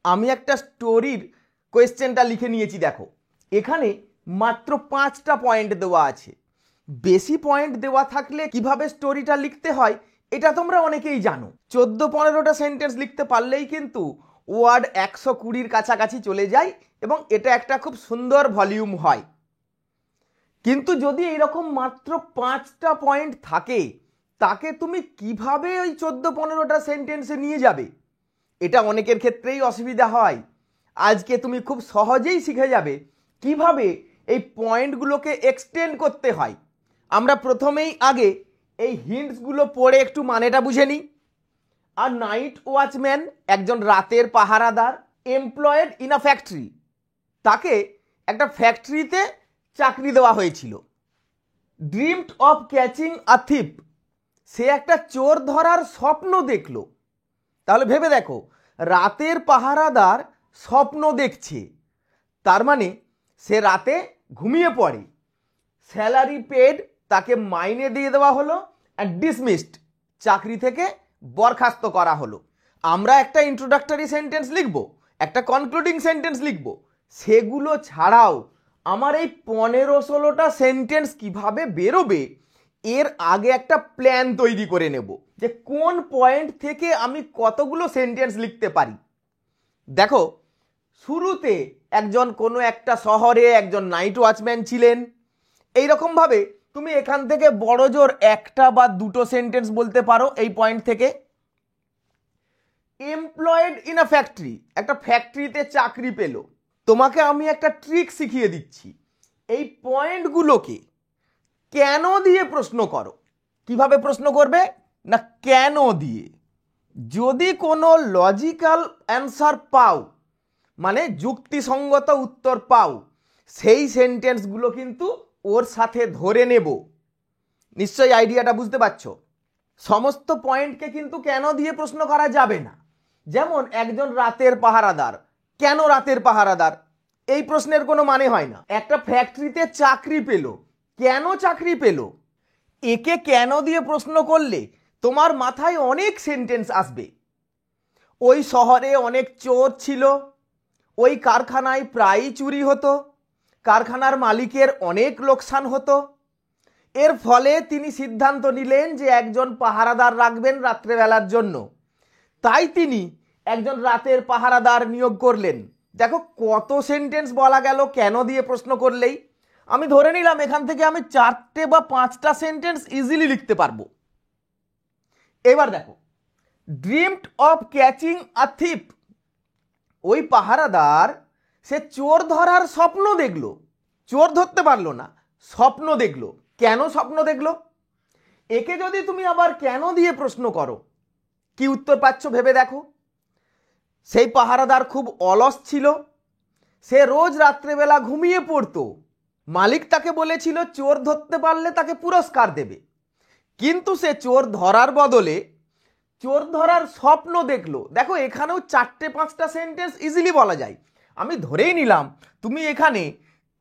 আমি একটা স্টোরির কোয়েশ্চেনটা লিখে নিয়েছি। দেখো এখানে মাত্র 5টা পয়েন্ট দেওয়া আছে। বেশি পয়েন্ট দেওয়া থাকলে কিভাবে স্টোরিটা লিখতে হয় এটা তোমরা অনেকেই জানো। 14-15টা সেন্টেন্স লিখতে পারলেই কিন্তু ওয়ার্ড 120-র কাছাকাছি চলে যায় এবং এটা একটা খুব সুন্দর ভলিউম হয়। কিন্তু যদি এইরকম মাত্র 5টা পয়েন্ট থাকে তাকে তুমি কিভাবে ওই 14-15টা সেন্টেন্সে নিয়ে যাবে, এটা অনেকের ক্ষেত্রেই অসুবিধা হয়। আজকে তুমি খুব সহজেই শিখে যাবে কিভাবে এই পয়েন্টগুলোকে এক্সটেন্ড করতে হয়। আমরা প্রথমেই আগে এই হিন্টসগুলো পড়ে একটু মানেটা বুঝে নিই। আর নাইট ওয়াচম্যান একজন রাতের পাহারাদার, এমপ্লয়েড ইন আ ফ্যাক্টরি, তাকে একটা ফ্যাক্টরিতে চাকরি দেওয়া হয়েছিল। Dreamed of catching a thief, সে একটা চোর ধরার স্বপ্ন দেখল। তাহলে ভেবে দেখো, রাতের পাহারাদার স্বপ্ন দেখছে, তার মানে সে রাতে ঘুমিয়ে পড়ে। স্যালারি পেড, তাকে মাইনে দিয়ে দেওয়া হলো। অ্যান্ড ডিসমিসড, চাকরি থেকে বরখাস্ত করা হলো। আমরা একটা ইন্ট্রোডাক্টরি সেন্টেন্স লিখব, একটা কনক্লুডিং সেন্টেন্স লিখব, সেগুলো ছাড়াও আমার এই 15-16টা সেন্টেন্স কিভাবে বেরোবে এর আগে একটা প্ল্যান তৈরি করে নেব যে কোন পয়েন্ট থেকে আমি কতগুলো সেন্টেন্স লিখতে পারি। দেখো শুরুতে একজন কোনো একটা শহরে একজন নাইট ওয়াচম্যান ছিলেন। এইরকমভাবে তুমি এখান থেকে বড় জোর একটা বা দুটো সেন্টেন্স বলতে পারো এই পয়েন্ট থেকে। এমপ্লয়েড ইন আ ফ্যাক্টরি, একটা ফ্যাক্টরিতে চাকরি পেল। তোমাকে আমি একটা ট্রিক শিখিয়ে দিচ্ছি, এই পয়েন্টগুলোকে কেন দিয়ে প্রশ্ন করো। কিভাবে প্রশ্ন করবে না, কেন দিয়ে। যদি কোনো লজিক্যাল অ্যান্সার পাও, মানে যুক্তিসঙ্গত উত্তর পাও, সেই সেন্টেন্সগুলো কিন্তু ওর সাথে ধরে নেব। নিশ্চয়ই আইডিয়াটা বুঝতে পারছো। সমস্ত পয়েন্টকে কিন্তু কেন দিয়ে প্রশ্ন করা যাবে না। যেমন একজন রাতের পাহারাদার, কেন রাতের পাহারাদার, এই প্রশ্নের কোনো মানে হয় না। একটা ফ্যাক্টরিতে চাকরি পেল, কেন চাকরি পেল, একে কেন দিয়ে প্রশ্ন করলে তোমার মাথায় অনেক সেন্টেন্স আসবে। ওই শহরে অনেক চোর ছিল, ওই কারখানায় প্রায়ই চুরি হতো, কারখানার মালিকের অনেক লোকসান হতো, এর ফলে তিনি সিদ্ধান্ত নিলেন যে একজন পাহারাদার রাখবেন রাত্রেবেলার জন্য, তাই তিনি একজন রাতের পাহারাদার নিয়োগ করলেন। দেখো কত সেন্টেন্স বলা গেল কেন দিয়ে প্রশ্ন করলেই। আমি ধরে নিলাম এখান থেকে আমি 4টে বা 5টা সেন্টেন্স ইজিলি লিখতে পারবো। এবার দেখো, dreamed of catching a thief, ওই পাহারাদার সে চোর ধরার স্বপ্ন দেখলো, চোর ধরতে পারলো না, স্বপ্ন দেখলো। কেন স্বপ্ন দেখলো, একে যদি তুমি আবার কেন দিয়ে প্রশ্ন করো, কি উত্তর পাচ্ছ ভেবে দেখো। সেই পাহারাদার খুব অলস ছিল, সে রোজ রাত্রেবেলা ঘুমিয়ে পড়তো। মালিক তাকে বলেছিল চোর ধরতে পারলে তাকে পুরস্কার দেবে, কিন্তু সে চোর ধরার বদলে চোর ধরার স্বপ্ন দেখলো। দেখো এখানেও 4টে-5টা সেন্টেন্স ইজিলি বলা যায়। আমি ধরেই নিলাম তুমি এখানে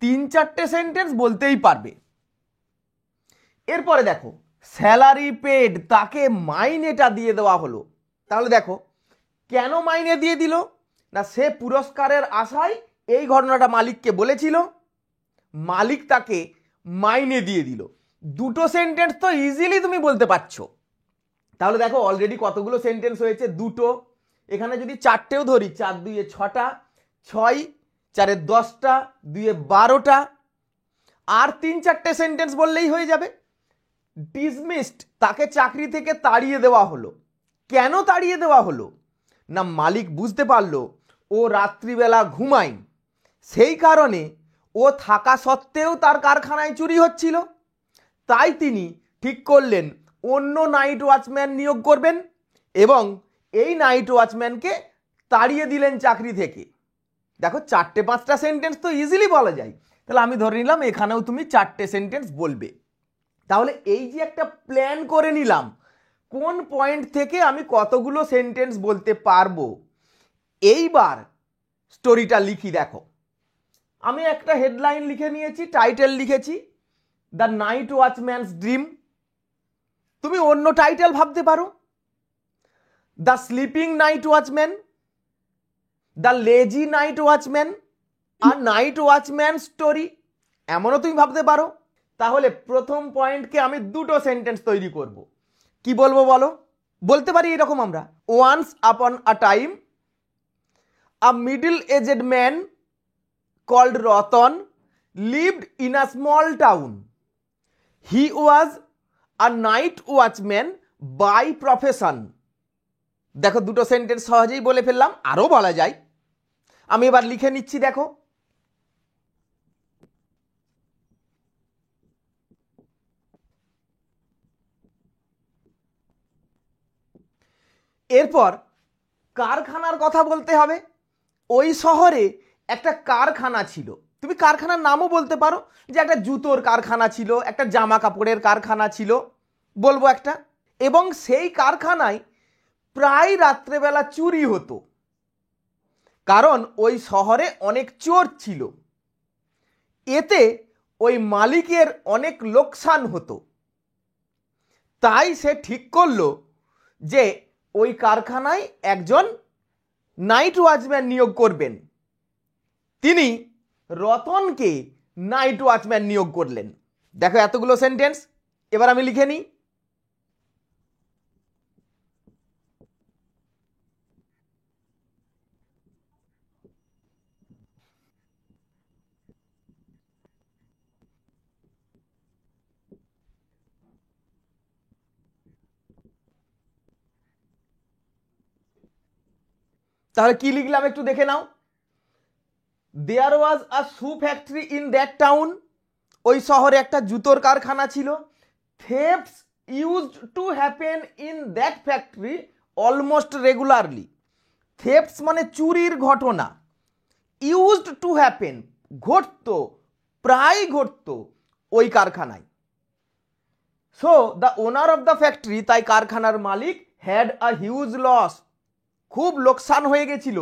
3-4টে সেন্টেন্স বলতেই পারবে। এরপরে দেখো, স্যালারি পেড, তাকে মাইনেটা দিয়ে দেওয়া হলো। তাহলে দেখো কেন মাইনে দিয়ে দিল না, সে পুরস্কারের আশায় এই ঘটনাটা মালিককে বলেছিল, মালিক তাকে মাইনে দিয়ে দিল। দুটো সেন্টেন্স তো ইজিলি তুমি বলতে পারছো। তাহলে দেখো অলরেডি কতগুলো সেন্টেন্স হয়েছে, দুটো। এখানে যদি 4টেও ধরি, 4-2 6টা, 6-4 10টা, 2-12টা, আর 3-4টে সেন্টেন্স বললেই হয়ে যাবে। ডিসমিসড, তাকে চাকরি থেকে তাড়িয়ে দেওয়া হলো। কেন তাড়িয়ে দেওয়া হলো না, মালিক বুঝতে পারলো ও রাত্রিবেলা ঘুমায়, সেই কারণে ও থাকা সত্ত্বেও তার কারখানায় চুরি হচ্ছিল, তাই তিনি ঠিক করলেন অন্য নাইট ওয়াচম্যান নিয়োগ করবেন এবং এই নাইট ওয়াচম্যানকে তাড়িয়ে দিলেন চাকরি থেকে। দেখো 4টে-5টা সেন্টেন্স তো ইজিলি বলা যায়। তাহলে আমি ধরে নিলাম এখানেও তুমি 4টে সেন্টেন্স বলবে। তাহলে এই যে একটা প্ল্যান করে নিলাম কোন পয়েন্ট থেকে আমি কতগুলো সেন্টেন্স বলতে পারবো। এইবার স্টোরিটা লিখি। দেখো আমি একটা হেডলাইন লিখে নিয়েছি, টাইটেল লিখেছি দ্য নাইট ওয়াচম্যানস ড্রিম। তুমি অন্য টাইটেল ভাবতে পারো, the sleeping night watchman, the lazy night watchman, আর নাইট ওয়াচম্যান স্টোরি, এমনও তুমি ভাবতে পারো। তাহলে প্রথম পয়েন্টকে আমি দুটো সেন্টেন্স তৈরি করব। কি বলবো বলো? বলতে পারি এরকম আমরা, once upon a time a middle aged man called Ratan lived in a small town. He was a night watchman by profession. দেখো দুটো সেন্টেন্স সহজেই বলে ফেললাম, আরো বলা যায়। আমি এবার লিখে নিচ্ছি, দেখো। এরপর কারখানার কথা বলতে হবে। ওই শহরে একটা কারখানা ছিল, তুমি কারখানার নামও বলতে পারো, যে একটা জুতোর কারখানা ছিল, একটা জামা কাপড়ের কারখানা ছিল, বলবো একটা। এবং সেই কারখানায় প্রায় রাত্রেবেলা চুরি হতো, কারণ ওই শহরে অনেক চোর ছিল। এতে ওই মালিকের অনেক লোকসান হতো। তাই সে ঠিক করলো যে ওই কারখানায় একজন নাইট ওয়াচম্যান নিয়োগ করবেন। তিনি রতনকে নাইট ওয়াচম্যান নিয়োগ করলেন। দেখো এতগুলো সেন্টেন্স, এবার আমি লিখে নিই। তাহলে কি লিখলাম একটু দেখে নাও। There was a shoe factory in that town, ওই শহরে একটা জুতোর কারখানা ছিল। Thefts used to happen in that factory almost regularly. Thefts মানে চুরির ঘটনা, ইউজড টু হ্যাপেন ঘটতো, প্রায় ঘটতো ওই কারখানায়। So the owner of the factory, তাই কারখানার মালিক, হ্যাড আ হিউজ লস, খুব লোকসান হয়ে গেছিল।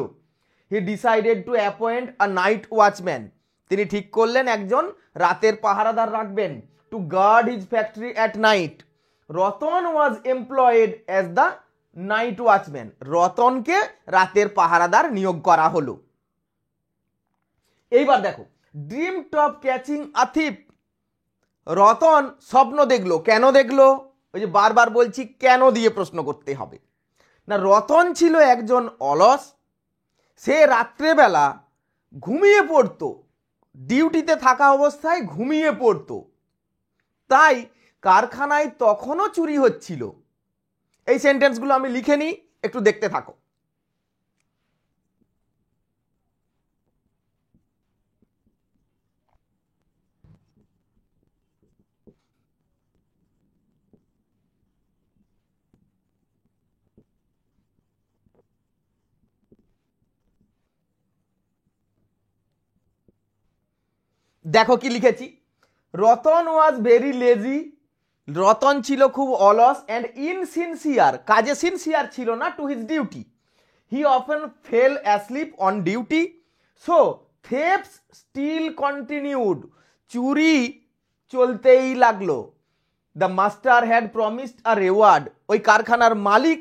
He decided to appoint a night watchman, তিনি ঠিক করলেন একজন রাতের পাহারাদার রাখবেন। To guard his factory at night. Ratan was employed as the night watchman, রতনকে রাতের পাহারাদার নিয়োগ করা হলো। এইবার দেখো, dreamed of catching a thief, Ratan স্বপ্ন দেখলো। কেন দেখলো? ওই যে বারবার বলছি কেন দিয়ে প্রশ্ন করতে হবে না। রতন ছিল একজন অলস, সে রাত্রেবেলা ঘুমিয়ে পড়তো, ডিউটিতে থাকা অবস্থায় ঘুমিয়ে পড়তো। তাই কারখানায় তখনও চুরি হচ্ছিল। এই সেন্টেন্সগুলো আমি লিখে নিই, একটু দেখতে থাকো। দেখো কি লিখেছি। Ratan was very lazy, Ratan ছিল খুব অলস, অ্যান্ড ইনসিনসিয়ার, কাজে সিনসিয়ার ছিল না, to his duty. He often fell asleep on duty. So thefts still continued, চুরি চলতেই লাগলো। The master had promised a reward, ওই কারখানার মালিক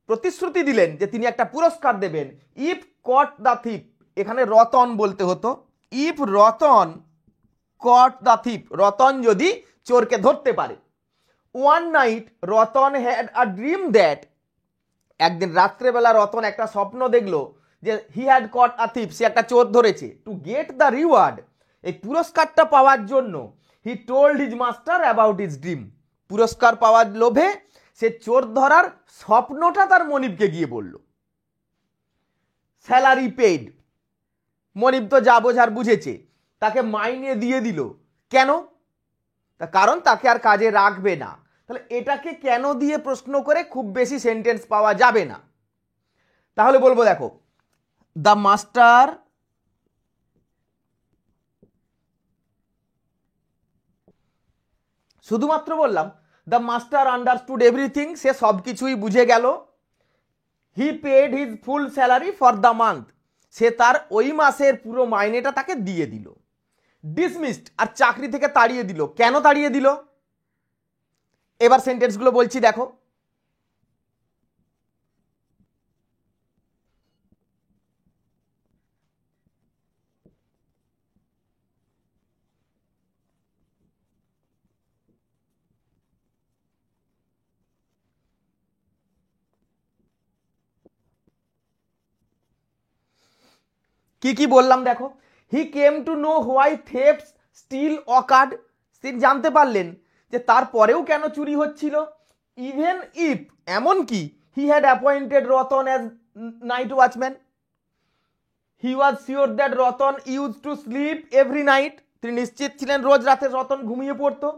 প্রতিশ্রুতি দিলেন যে তিনি একটা পুরস্কার দেবেন। ইফ কট দ্য থিপ, এখানে রতন বলতে হতো, if Ratan caught the thief, Ratan যদি চোরকে ধরতে পারে। One night Ratan had a dream that, একদিন রাত্রেবেলা রতন একটা স্বপ্ন দেখলো যে he had caught a thief, সে একটা চোর ধরেছে। টু গেট দ্য রিওয়ার্ড, এই পুরস্কারটা পাওয়ার জন্য, he told his master about his dream, পুরস্কার পাওয়ার লোভে সে চোর ধরার স্বপ্নটা তার মনিবকে গিয়ে বলল। স্যালারি পেইড, মনিব তো যা বোঝার বুঝেছে, তাকে মাইনে দিয়ে দিল। কেন? কারণ তাকে আর কাজে রাখবে না। তাহলে এটাকে কেন দিয়ে প্রশ্ন করে খুব বেশি সেন্টেন্স পাওয়া যাবে না। তাহলে বলবো, দেখো, দ্য মাস্টার শুধুমাত্র বললাম দ্য মাস্টার আন্ডারস্টুড এভরিথিং, সে সব কিছুই বুঝে গেল। He paid his full salary for the month, সে তার ওই মাসের পুরো মাইনেটা তাকে দিয়ে দিল। ডিসমিসড, আর চাকরি থেকে তাড়িয়ে দিল। কেন তাড়িয়ে দিল? এবার সেন্টেন্সগুলো বলছি, দেখো। কি কি বললাম দেখো, he came to know why thefts still occurred, তিনি জানতে পারলেন যে তারপরেও কেন চুরি হচ্ছিল। ইভেন ইফ, এমনকি he had appointed Ratan as night watchman, he was sure that Ratan use to sleep every night, তিনি নিশ্চিত ছিলেন রোজ রাতে রতন ঘুমিয়ে পড়তো।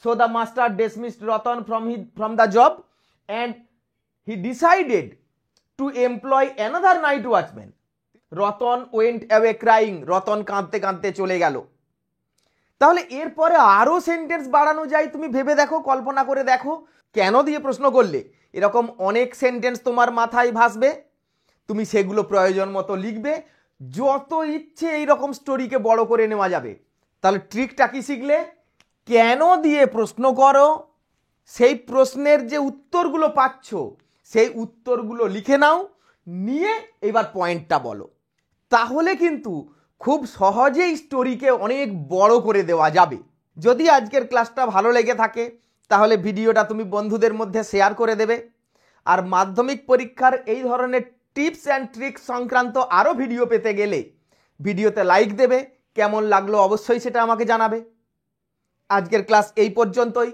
So the master dismissed Ratan from the job and he decided to employ another night watchman. Ratan went away crying, Ratan কাঁদতে কাঁদতে চলে গেল। তাহলে এরপরে আরো সেন্টেন্স বাড়ানো যায়, তুমি ভেবে দেখো, কল্পনা করে দেখো। কেন দিয়ে প্রশ্ন করলে এরকম অনেক সেন্টেন্স তোমার মাথায় ভাসবে, তুমি সেগুলো প্রয়োজন মতো লিখবে, যত ইচ্ছে এইরকম স্টোরিকে বড় করে নেওয়া যাবে। তাহলে ট্রিকটা কি শিখলে, কেন দিয়ে প্রশ্ন করো, সেই প্রশ্নের যে উত্তরগুলো পাচ্ছ সেই উত্তরগুলো লিখে নাও, নিয়ে এবার পয়েন্টটা বলো। তাহলে কিন্তু খুব সহজেই স্টোরিকে অনেক বড় করে দেওয়া যাবে। যদি আজকের ক্লাসটা ভালো লেগে থাকে তাহলে ভিডিওটা তুমি বন্ধুদের মধ্যে শেয়ার করে দেবে। আর মাধ্যমিক পরীক্ষার এই ধরনের টিপস অ্যান্ড ট্রিক্স সংক্রান্ত আরও ভিডিও পেতে গেলে ভিডিওতে লাইক দেবে, কেমন লাগলো অবশ্যই সেটা আমাকে জানাবে। আজকের ক্লাস এই পর্যন্তই।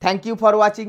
Thank you for watching.